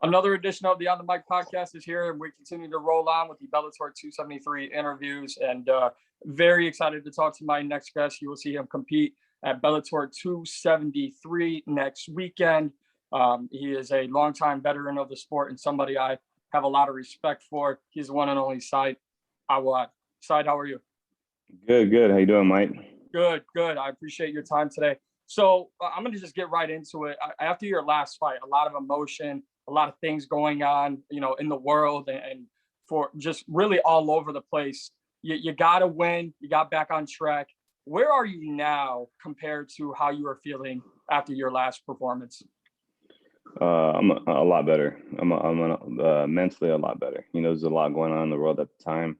Another edition of the On the Mic podcast is here, and we continue to roll on with the Bellator 273 interviews. And very excited to talk to my next guest. You will see him compete at Bellator 273 next weekend. He is a longtime veteran of the sport and somebody I have a lot of respect for. He's the one and only Saad Awad. Saad, how are you? Good. How you doing, Mike? Good. I appreciate your time today. So I'm going to just get right into it. After your last fight, a lot of emotion, a lot of things going on, in the world and for just really all over the place. You got to win. You got back on track. Where are you now compared to how you were feeling after your last performance? I'm a lot better. I'm mentally a lot better. There's a lot going on in the world at the time,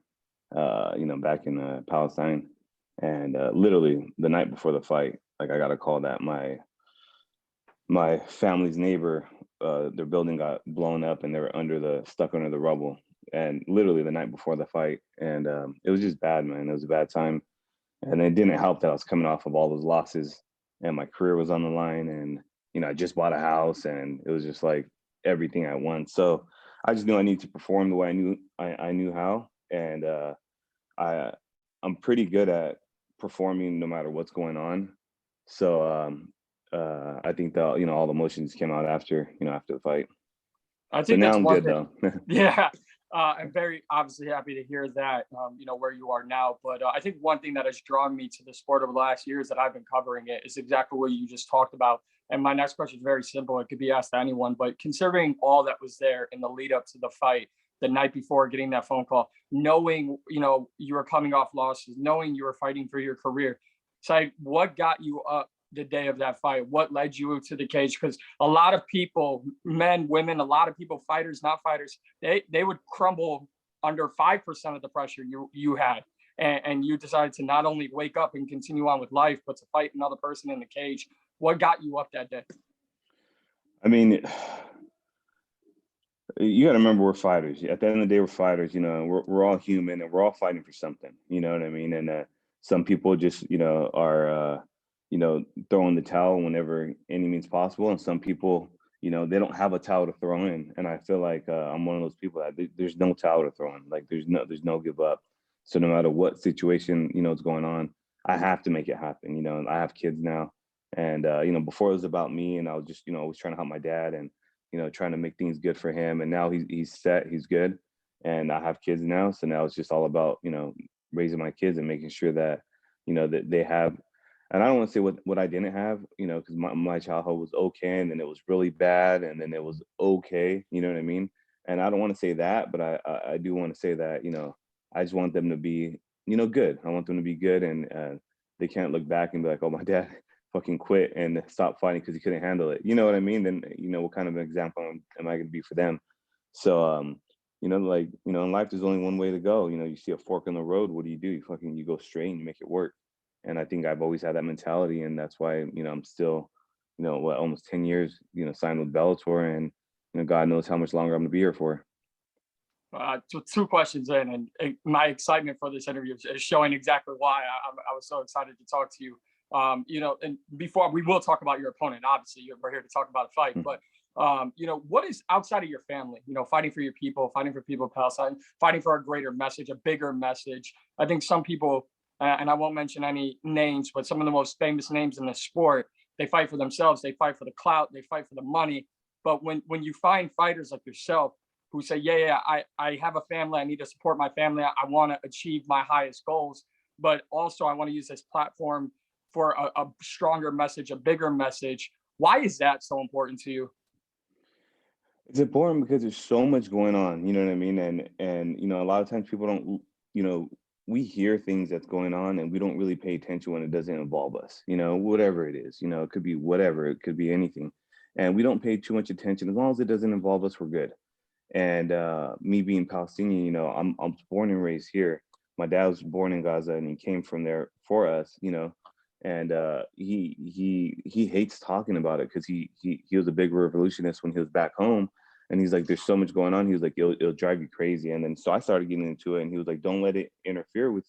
back in Palestine. And literally the night before the fight, I got a call that my family's neighbor, their building got blown up and they were stuck under the rubble. And literally the night before the fight. And it was just bad, man. It was a bad time. And it didn't help that I was coming off of all those losses and my career was on the line. And, I just bought a house and it was just like everything I want. So I just knew I needed to perform the way I knew how. And I'm pretty good at performing no matter what's going on. So I think that all the emotions came out after the fight. I think now that's I'm good though. Yeah, I'm very obviously happy to hear that. Where you are now, but I think one thing that has drawn me to the sport over the last years that I've been covering it is exactly what you just talked about. And my next question is very simple. It could be asked to anyone, but considering all that was there in the lead up to the fight, the night before getting that phone call, knowing, you were coming off losses, knowing you were fighting for your career. So what got you up the day of that fight? What led you to the cage? Because a lot of people, men, women, a lot of people, fighters, not fighters, they would crumble under 5% of the pressure you had. And you decided to not only wake up and continue on with life, but to fight another person in the cage. What got you up that day? I mean, you got to remember we're fighters. At the end of the day, we're fighters. We're all human and we're all fighting for something. You know what I mean? And some people just, are, throwing the towel whenever any means possible. And some people, they don't have a towel to throw in. And I feel like I'm one of those people that there's no towel to throw in. Like there's no give up. So no matter what situation, is going on, I have to make it happen. And I have kids now. And, before it was about me and I was just, always trying to help my dad and, trying to make things good for him. And now he's set, he's good. And I have kids now. So now it's just all about, raising my kids and making sure that, that they have, and I don't want to say what I didn't have, because my childhood was okay. And then it was really bad. And then it was okay. You know what I mean? And I don't want to say that, but I do want to say that, I just want them to be, good. I want them to be good. And they can't look back and be like, oh, my dad fucking quit and stop fighting because he couldn't handle it. You know what I mean? Then, what kind of an example am I going to be for them? So, in life, there's only one way to go. You see a fork in the road. What do? You go straight and you make it work. And I think I've always had that mentality. And that's why, I'm still, almost 10 years, signed with Bellator. And, God knows how much longer I'm going to be here for. Two questions in, and my excitement for this interview is showing exactly why I was so excited to talk to you. And before we will talk about your opponent, obviously we're here to talk about a fight, but what is outside of your family, fighting for your people, fighting for people of Palestine, fighting for a greater message, a bigger message. I think some people, and I won't mention any names, but some of the most famous names in the sport, they fight for themselves, they fight for the clout, they fight for the money. But when you find fighters like yourself who say, I have a family, I need to support my family, I want to achieve my highest goals, but also I want to use this platform for a stronger message, a bigger message. Why is that so important to you? It's important because there's so much going on, you know what I mean? And a lot of times people don't, we hear things that's going on and we don't really pay attention when it doesn't involve us, whatever it is, it could be whatever, it could be anything. And we don't pay too much attention. As long as it doesn't involve us, we're good. And me being Palestinian, I'm born and raised here. My dad was born in Gaza and he came from there for us, and he hates talking about it because he was a big revolutionist when he was back home. And he's like, there's so much going on. He was like, it'll drive you crazy. And then so I started getting into it and he was like, don't let it interfere with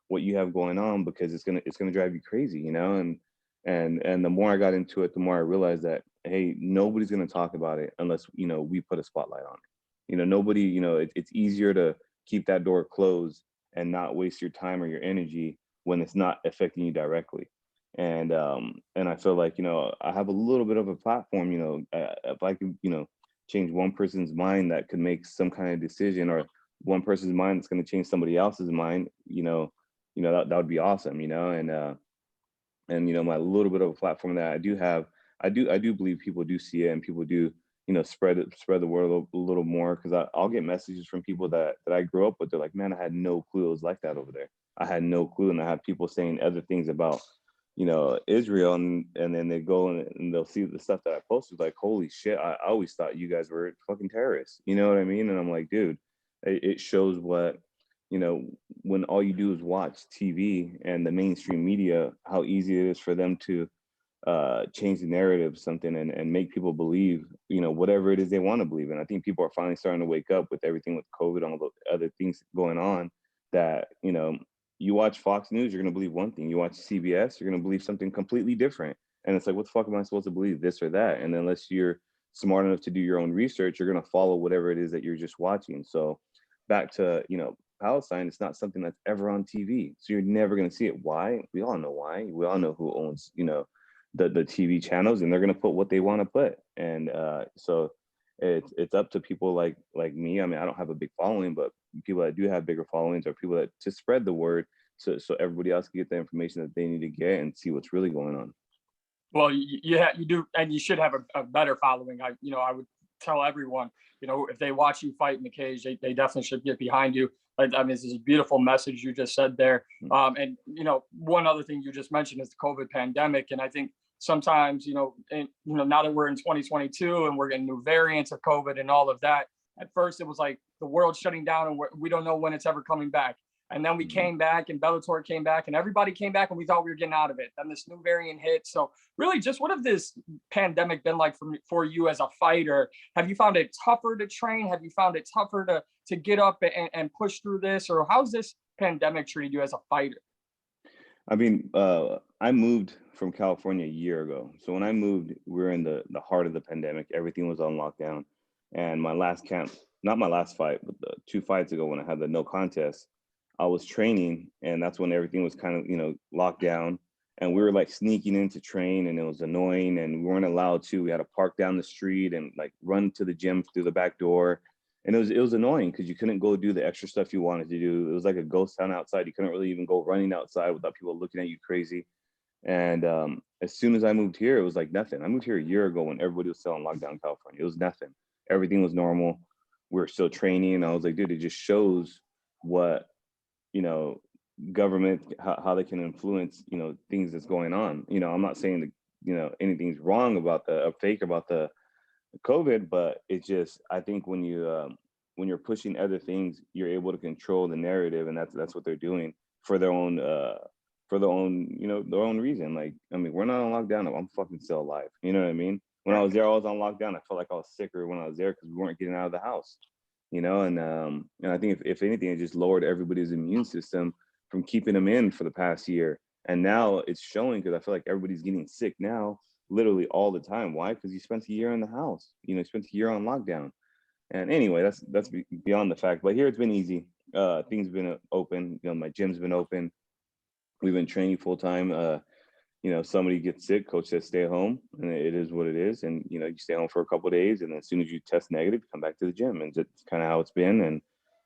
what you have going on because it's gonna drive you crazy, And the more I got into it, the more I realized that hey, nobody's going to talk about it unless, we put a spotlight on it. Nobody, it's easier to keep that door closed and not waste your time or your energy when it's not affecting you directly. And I feel like, I have a little bit of a platform, if I can, change one person's mind that could make some kind of decision, or one person's mind that's going to change somebody else's mind, that would be awesome, and my little bit of a platform that I do have, I do believe people do see it, and people do spread the word a little more, because I'll get messages from people that I grew up with. They're like, man, I had no clue it was like that over there. I had no clue. And I have people saying other things about Israel, and then they go and they'll see the stuff that I posted, like, holy shit, I always thought you guys were fucking terrorists, you know what I mean? And I'm like, dude, it shows what, when all you do is watch TV and the mainstream media, how easy it is for them to change the narrative of something, and make people believe, whatever it is they want to believe. And I think people are finally starting to wake up with everything with COVID, all the other things going on, that, you watch Fox News, you're going to believe one thing. You watch CBS, you're going to believe something completely different. And it's like, what the fuck am I supposed to believe, this or that? And unless you're smart enough to do your own research, you're going to follow whatever it is that you're just watching. So back to, Palestine, it's not something that's ever on TV. So you're never going to see it. Why? We all know why. We all know who owns, the TV channels, and they're going to put what they want to put. And so it's up to people like me. I mean, I don't have a big following, but people that do have bigger followings are people that to spread the word, so everybody else can get the information that they need to get and see what's really going on. Well, you do, and you should have a better following. I would tell everyone, if they watch you fight in the cage, they definitely should get behind you. I mean, this is a beautiful message you just said there. And one other thing you just mentioned is the COVID pandemic, and I think sometimes, now that we're in 2022 and we're getting new variants of COVID and all of that, at first it was like the world's shutting down and we don't know when it's ever coming back. And then we came back, and Bellator came back, and everybody came back, and we thought we were getting out of it. Then this new variant hit. So really, just what have this pandemic been like for you as a fighter? Have you found it tougher to train? Have you found it tougher to get up and push through this? Or how's this pandemic treated you as a fighter? I mean, I moved from California a year ago. So when I moved, we were in the heart of the pandemic. Everything was on lockdown. And my last camp, not my last fight, but the 2 fights ago when I had the no contest, I was training, and that's when everything was kind of, locked down. And we were like sneaking in to train, and it was annoying, and we weren't allowed to. We had to park down the street and like run to the gym through the back door. And it was annoying because you couldn't go do the extra stuff you wanted to do. It was like a ghost town outside. You couldn't really even go running outside without people looking at you crazy. And as soon as I moved here, it was like nothing. I moved here a year ago when everybody was still in lockdown in California. It was nothing. Everything was normal. We were still training. And I was like, dude, it just shows what, government, how they can influence, things that's going on. I'm not saying that, anything's wrong about fake about the COVID, but it's just, I think when you're pushing other things, you're able to control the narrative, and that's what they're doing for their own their own reason. Like, I mean, we're not on lockdown. I'm fucking still alive. You know what I mean? When I was there, I was on lockdown. I felt like I was sicker when I was there because we weren't getting out of the house. And I think if anything, it just lowered everybody's immune system from keeping them in for the past year. And now it's showing, because I feel like everybody's getting sick now, literally all the time. Why? Because you spent a year in the house. You spent a year on lockdown. And anyway, that's beyond the fact. But here it's been easy. Things have been open. My gym's been open. We've been training full time. Somebody gets sick, coach says stay home, and it is what it is. And you stay home for a couple of days, and as soon as you test negative, you come back to the gym, and it's kind of how it's been. And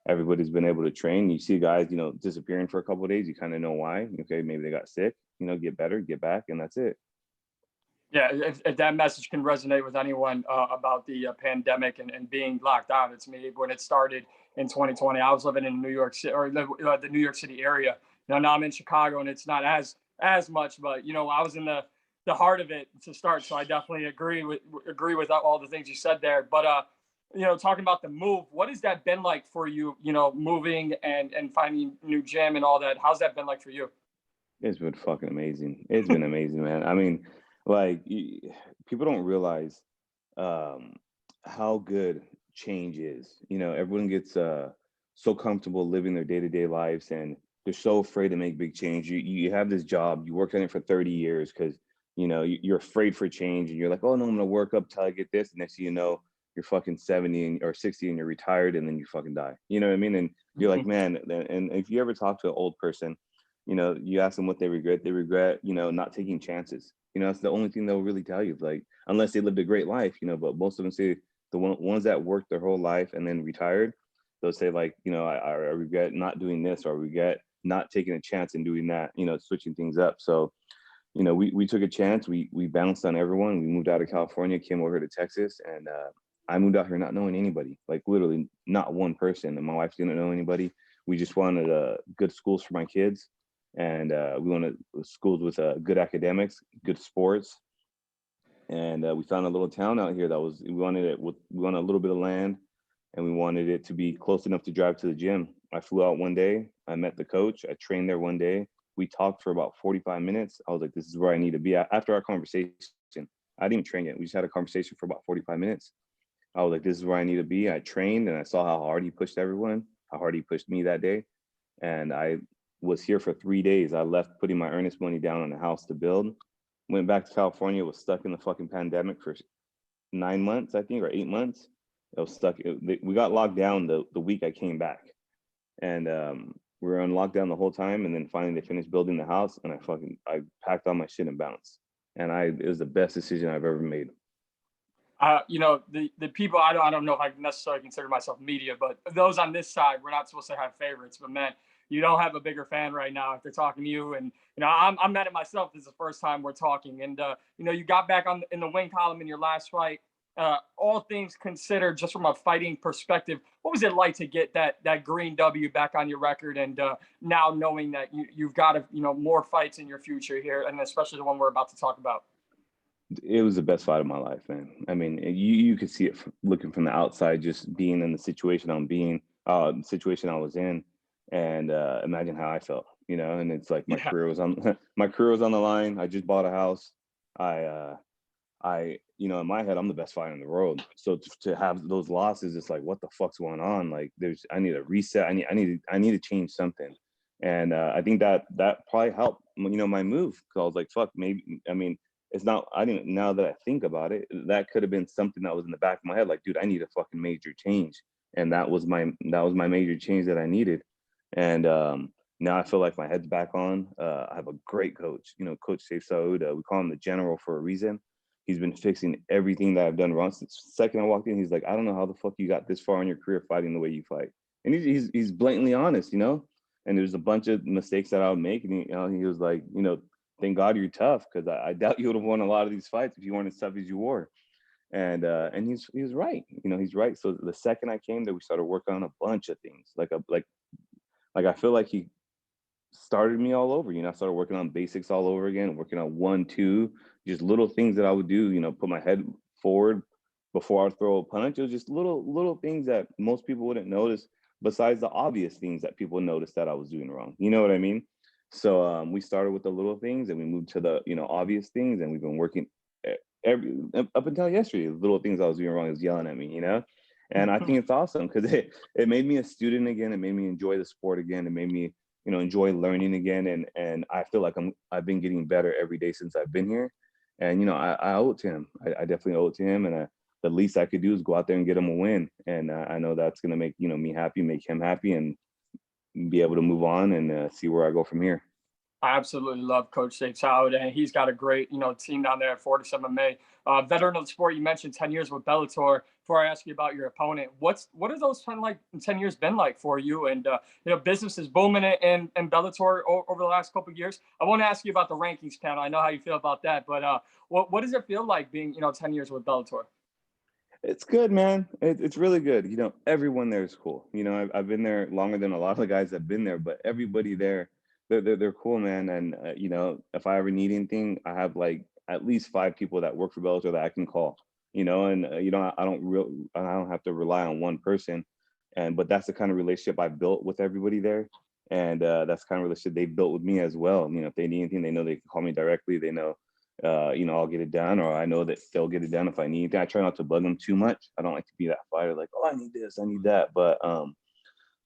everybody's been able to train. You see guys, disappearing for a couple of days. You kind of know why. Okay, maybe they got sick. Get better, get back, and that's it. Yeah, if that message can resonate with anyone about the pandemic and being locked down, it's me. When it started in 2020, I was living in New York City, or the New York City area. Now I'm in Chicago, and it's not as much, but I was in the heart of it to start. So I definitely agree with all the things you said there. But talking about the move, what has that been like for you? Moving and finding new gym and all that. How's that been like for you? It's been fucking amazing. It's been amazing, man. I mean, like, people don't realize how good change is. Everyone gets so comfortable living their day-to-day lives, and they're so afraid to make big change. You have this job, you worked on it for 30 years because you're afraid for change, and you're like, oh no, I'm gonna work up till I get this, and next thing you know, you're fucking 70 or 60 and you're retired, and then you fucking die. You know what I mean? And you're like, man. And if you ever talk to an old person, you ask them what they regret. They regret, not taking chances. That's the only thing they'll really tell you. Like, unless they lived a great life, but most of them say the ones that worked their whole life and then retired, they'll say like, I regret not doing this, or I regret not taking a chance and doing that, switching things up. So, we took a chance. We bounced on everyone. We moved out of California, came over to Texas, and I moved out here not knowing anybody, like literally not one person. And my wife didn't know anybody. We just wanted good schools for my kids, and we wanted schools with good academics, good sports, and we found a little town out here we wanted a little bit of land, and we wanted it to be close enough to drive to the gym. I flew out one day. I met the coach. I trained there one day. We talked for about 45 minutes. I was like, this is where I need to be. After our conversation, I didn't even train yet. We just had a conversation for about 45 minutes. I was like, this is where I need to be. I trained, and I saw how hard he pushed everyone, how hard he pushed me that day. And I was here for 3 days. I left putting my earnest money down on a house to build. Went back to California, was stuck in the fucking pandemic for 9 months, I think, or 8 months. I was stuck. We got locked down the week I came back. And we were on lockdown the whole time, and then finally they finished building the house, and I packed all my shit and bounced. And it was the best decision I've ever made. The people, I don't know if I necessarily consider myself media, but those on this side, we're not supposed to have favorites. But man, you don't have a bigger fan right now if they're talking to you. And I'm mad at myself. This is the first time we're talking. And you got back in the win column in your last fight. All things considered, just from a fighting perspective, what was it like to get that green W back on your record, and now knowing that you've got more fights in your future here, and especially the one we're about to talk about? It was the best fight of my life, man. I mean, you could see it looking from the outside, just being in the situation situation I was in, and imagine how I felt, And it's like my career was on my career was on the line. I just bought a house. In my head, I'm the best fighter in the world. So to have those losses, it's like, what the fuck's going on? Like, I need a reset. I need to change something. And I think that probably helped, my move. Cause I was like, fuck, maybe, it's not, now that I think about it, that could have been something that was in the back of my head. Like, dude, I need a fucking major change. And that was my major change that I needed. And now I feel like my head's back on. I have a great coach, Coach Saad Awad. We call him the general for a reason. He's been fixing everything that I've done wrong. Since the second I walked in, he's like, I don't know how the fuck you got this far in your career fighting the way you fight. And he's blatantly honest, And there's a bunch of mistakes that I would make. And he was like, thank God you're tough, because I doubt you would have won a lot of these fights if you weren't as tough as you were. And he's right. He's right. So the second I came there, we started working on a bunch of things. Like I feel like he started me all over. I started working on basics all over again, working on 1, 2, just little things that I would do, put my head forward before I would throw a punch. It was just little things that most people wouldn't notice, besides the obvious things that people noticed that I was doing wrong. You know what I mean? So we started with the little things, and we moved to the, obvious things, and we've been working up until yesterday. The little things I was doing wrong is yelling at me, And I think it's awesome, because it made me a student again. It made me enjoy the sport again. It made me, enjoy learning again. And I feel like I've been getting better every day since I've been here. And, I owe it to him. I definitely owe it to him. And the least I could do is go out there and get him a win. And I know that's going to make, me happy, make him happy, and be able to move on and see where I go from here. I absolutely love Coach Saad Awad, and he's got a great, team down there at Fortis MMA. Veteran of the sport, you mentioned 10 years with Bellator. Before I ask you about your opponent, what are those 10 years been like for you? And business is booming in Bellator over the last couple of years. I want to ask you about the rankings panel. I know how you feel about that, but what does it feel like being 10 years with Bellator? It's good, man. It's really good. Everyone there is cool. I've been there longer than a lot of the guys that have been there, but everybody there, they're cool, man. And if I ever need anything, I have like at least 5 people that work for Bellator that I can call. And I don't have to rely on one person. But that's the kind of relationship I built with everybody there, and that's the kind of relationship they built with me as well. If they need anything, they know they can call me directly. They know, I'll get it done, or I know that they'll get it done if I need it. I try not to bug them too much. I don't like to be that fighter, like, oh, I need this, I need that.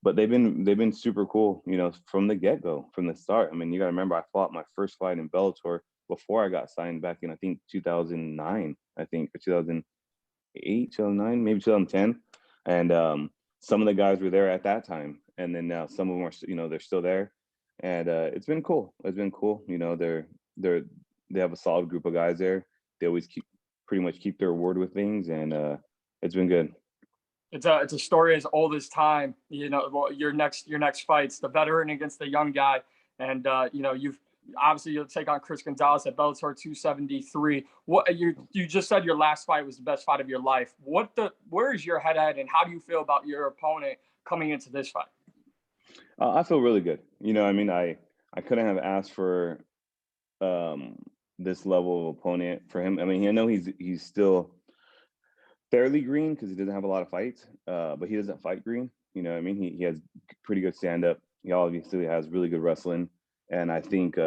But they've been super cool, from the get-go, from the start. I mean, you got to remember, I fought my first fight in Bellator before I got signed back in, I think 2009, I think, or 2008, 2009, maybe 2010. And some of the guys were there at that time, and then now some of them are, they're still there, and it's been cool. It's been cool. They have a solid group of guys there. They always pretty much keep their word with things, and it's been good. It's a story as old as time. Well, your next fight's the veteran against the young guy, and you'll take on Chris Gonzalez at Bellator 273. What you just said your last fight was the best fight of your life. Where is your head at, and how do you feel about your opponent coming into this fight? I feel really good. I couldn't have asked for this level of opponent for him. I mean, I know he's still fairly green because he doesn't have a lot of fights, but he doesn't fight green. You know what I mean? He has pretty good stand-up. He obviously has really good wrestling. And I think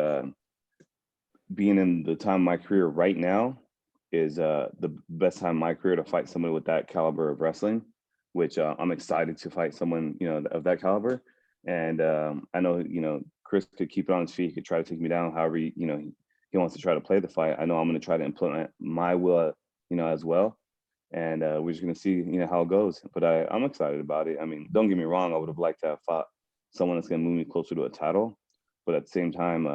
being in the time of my career right now is the best time of my career to fight somebody with that caliber of wrestling, which I'm excited to fight someone, of that caliber. And I know, Chris could keep it on his feet. He could try to take me down however, he wants to try to play the fight. I know I'm going to try to implement my will, as well. And we're just going to see, how it goes. But I'm excited about it. I mean, don't get me wrong. I would have liked to have fought someone that's going to move me closer to a title. But at the same time,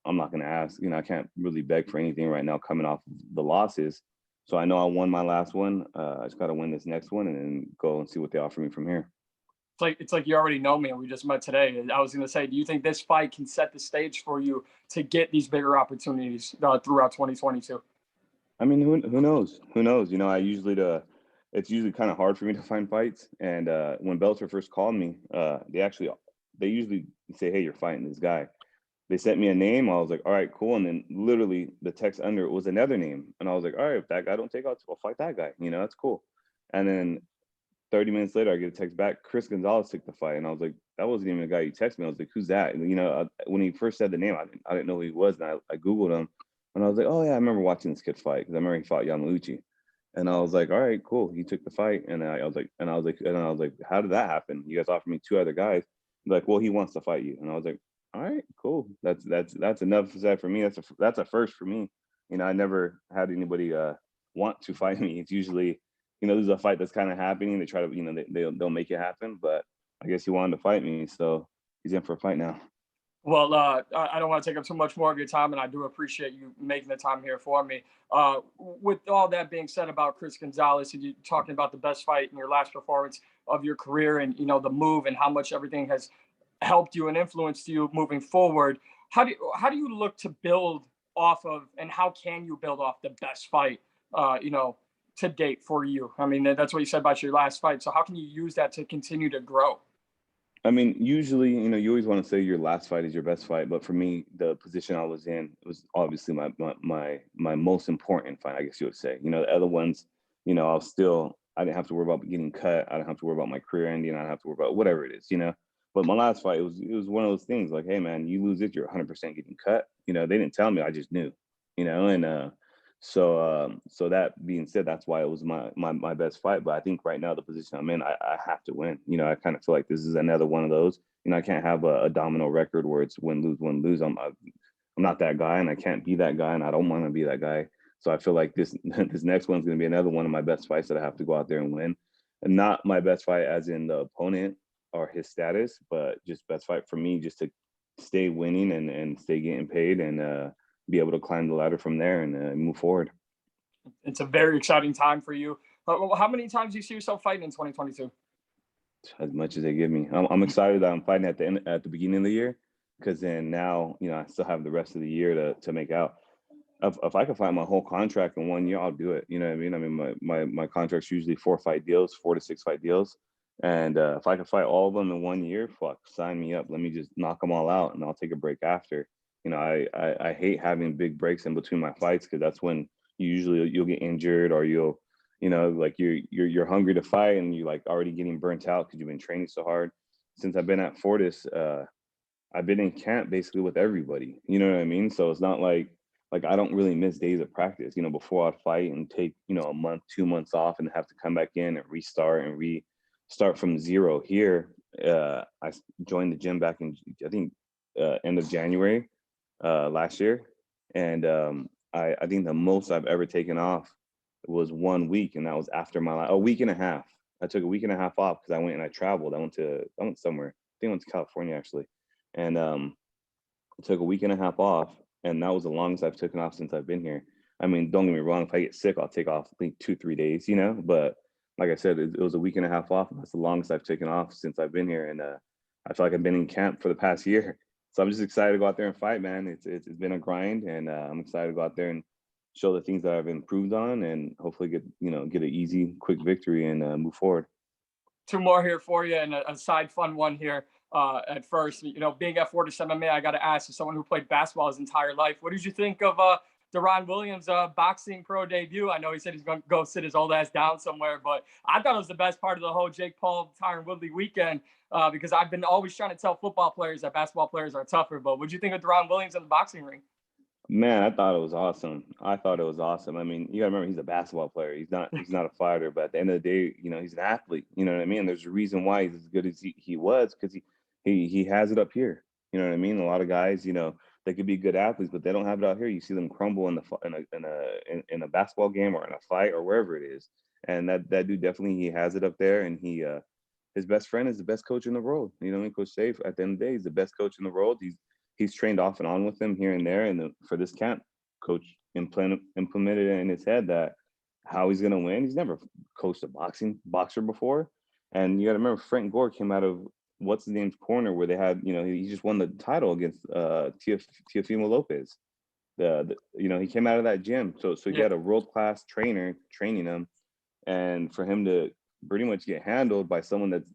I'm not going to ask. I can't really beg for anything right now coming off the losses. So I know I won my last one. I just got to win this next one and then go and see what they offer me from here. It's like you already know me and we just met today. And I was going to say, do you think this fight can set the stage for you to get these bigger opportunities throughout 2022? I mean, who knows? Who knows? It's usually kind of hard for me to find fights. And when Bellator first called me, they usually say, "Hey, you're fighting this guy." They sent me a name. I was like, "All right, cool." And then literally the text under it was another name, and I was like, "All right, if that guy don't take out, I'll fight that guy." That's cool. And then 30 minutes later, I get a text back. Chris Gonzalez took the fight, and I was like, "That wasn't even the guy you texted me." I was like, "Who's that?" And, when he first said the name, I didn't know who he was, and I googled him. And I was like, "Oh yeah, I remember watching this kid fight because I remember he fought Yamaluchi." And I was like, "All right, cool." He took the fight, and I was like, "How did that happen? You guys offered me two other guys." Like, "Well, he wants to fight you." And I was like, "All right, cool. That's enough said for me. That's a first for me. I never had anybody want to fight me. It's usually, this is a fight that's kind of happening. They try to, they'll make it happen. But I guess he wanted to fight me, so he's in for a fight now." Well, I don't want to take up too much more of your time, and I do appreciate you making the time here for me. With all that being said about Chris Gonzalez, and you talking about the best fight in your last performance of your career, and the move and how much everything has helped you and influenced you moving forward. How do you look to build off of, and how can you build off the best fight, to date for you? I mean, that's what you said about your last fight. So how can you use that to continue to grow? I mean, usually, you always want to say your last fight is your best fight, but for me, the position I was in was obviously my most important fight, I guess you would say. The other ones, I didn't have to worry about getting cut. I didn't have to worry about my career ending. I didn't have to worry about whatever it is. But my last fight, it was one of those things like, hey man, you lose it, you're 100% getting cut. They didn't tell me, I just knew. And so that being said, that's why it was my best fight. But I think right now the position I'm in, I have to win. I kind of feel like this is another one of those. I can't have a domino record where it's win lose. I'm not that guy, and I can't be that guy, and I don't want to be that guy. So I feel like this this next one's going to be another one of my best fights that I have to go out there and win. And not my best fight as in the opponent or his status, but just best fight for me, just to stay winning and stay getting paid and be able to climb the ladder from there and move forward. It's a very exciting time for you. How many times do you see yourself fighting in 2022? As much as they give me, I'm excited that I'm fighting at the beginning of the year, because then now I still have the rest of the year to make out. If I could fight my whole contract in 1 year, I'll do it. You know what I mean? I mean, my contract's usually 4 to 6 fight deals. And if I could fight all of them in 1 year, fuck, sign me up. Let me just knock them all out, and I'll take a break after. I hate having big breaks in between my fights, because that's when you'll get injured, or like you're hungry to fight and you like already getting burnt out because you've been training so hard. Since I've been at Fortis, I've been in camp basically with everybody. You know what I mean? So it's not like I don't really miss days of practice. Before I'd fight and take a month, 2 months off and have to come back in and restart from zero. Here, I joined the gym back in, I think, end of January last year, And I think the most I've ever taken off was 1 week, and that was after a week and a half. I took a week and a half off because I went and I traveled. I went somewhere. I think I went to California actually, and I took a week and a half off, and that was the longest I've taken off since I've been here. I mean, don't get me wrong. If I get sick, I'll take off I think 2-3 days, you know. But like I said, it was a week and a half off. And that's the longest I've taken off since I've been here, and I feel like I've been in camp for the past year. So I'm just excited to go out there and fight, man. It's been a grind, and I'm excited to go out there and show the things that I've improved on, and hopefully get an easy, quick victory and move forward. Two more here for you, and a side fun one here. At first, being at Fortis MMA, I got to ask, as someone who played basketball his entire life, what did you think of Deron Williams' boxing pro debut? I know he said he's going to go sit his old ass down somewhere, but I thought it was the best part of the whole Jake Paul, Tyron Woodley weekend, because I've been always trying to tell football players that basketball players are tougher. But what did you think of Deron Williams in the boxing ring? Man, I thought it was awesome. I thought it was awesome. I mean, you gotta remember he's a basketball player. He's not a fighter, but at the end of the day, he's an athlete. You know what I mean? There's a reason why he's as good as he was, because he has it up here. You know what I mean? A lot of guys, they could be good athletes, but they don't have it out here. You see them crumble in a basketball game or in a fight or wherever it is. And that dude definitely, he has it up there, and his best friend is the best coach in the world. You know what I mean? Coach Safe, at the end of the day, he's the best coach in the world. He's trained off and on with him here and there. And for this camp, coach implemented it in his head that how he's going to win. He's never coached a boxer before. And you got to remember, Frank Gore came out of what's his name's corner, where they had, he just won the title against Teofimo Lopez. He came out of that gym. So he had a world-class trainer training him. And for him to pretty much get handled by someone that's,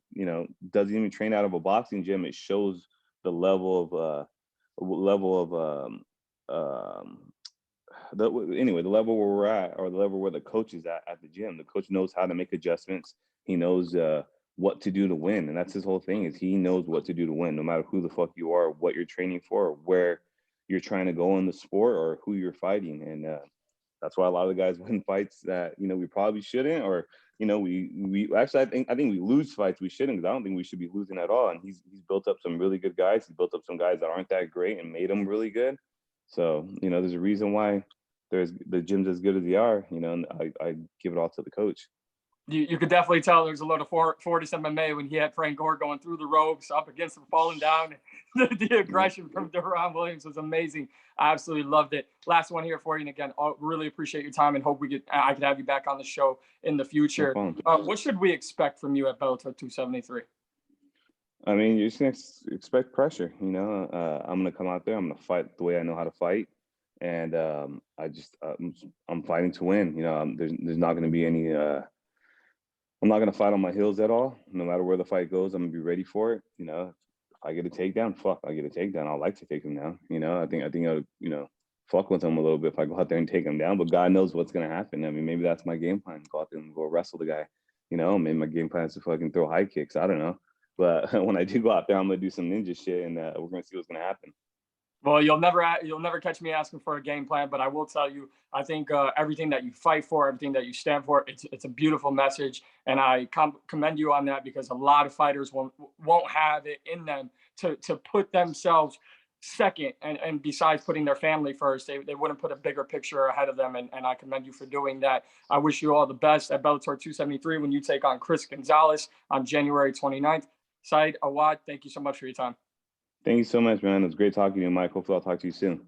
doesn't even train out of a boxing gym, it shows the level of the level where we're at, or the level where the coach is at the gym. The coach knows how to make adjustments. He knows what to do to win, and that's his whole thing, is he knows what to do to win, no matter who the fuck you are, what you're training for, or where you're trying to go in the sport, or who you're fighting. And that's why a lot of the guys win fights that we probably shouldn't, or we actually, I think we lose fights we shouldn't, because I don't think we should be losing at all. And he's built up some really good guys. He's built up some guys that aren't that great and made them really good. So there's a reason why the gym's as good as they are. And I give it all to the coach. You could definitely tell there's a lot of Fortis MMA when he had Frank Gore going through the ropes, up against him, falling down. The aggression from Deron Williams was amazing. I absolutely loved it. Last one here for you. And again, I really appreciate your time, and hope I could have you back on the show in the future. No, what should we expect from you at Bellator 273? I mean, you're just going to expect pressure. I'm going to come out there. I'm going to fight the way I know how to fight. And I'm fighting to win. There's not going to be any I'm not going to fight on my heels at all. No matter where the fight goes, I'm going to be ready for it. If I get a takedown, I get a takedown. I like to take him down. I think I'll, fuck with him a little bit if I go out there and take him down. But God knows what's going to happen. I mean, maybe that's my game plan. Go out there and go wrestle the guy. Maybe my game plan is to fucking throw high kicks. I don't know. But when I do go out there, I'm going to do some ninja shit, and we're going to see what's going to happen. Well, you'll never catch me asking for a game plan, but I will tell you, I think everything that you fight for, everything that you stand for, it's a beautiful message, and I commend you on that, because a lot of fighters won't have it in them to put themselves second, and besides putting their family first, they wouldn't put a bigger picture ahead of them, and I commend you for doing that. I wish you all the best at Bellator 273 when you take on Chris Gonzalez on January 29th. Saad Awad, thank you so much for your time. Thank you so much, man. It was great talking to you, Mike. Hopefully I'll talk to you soon.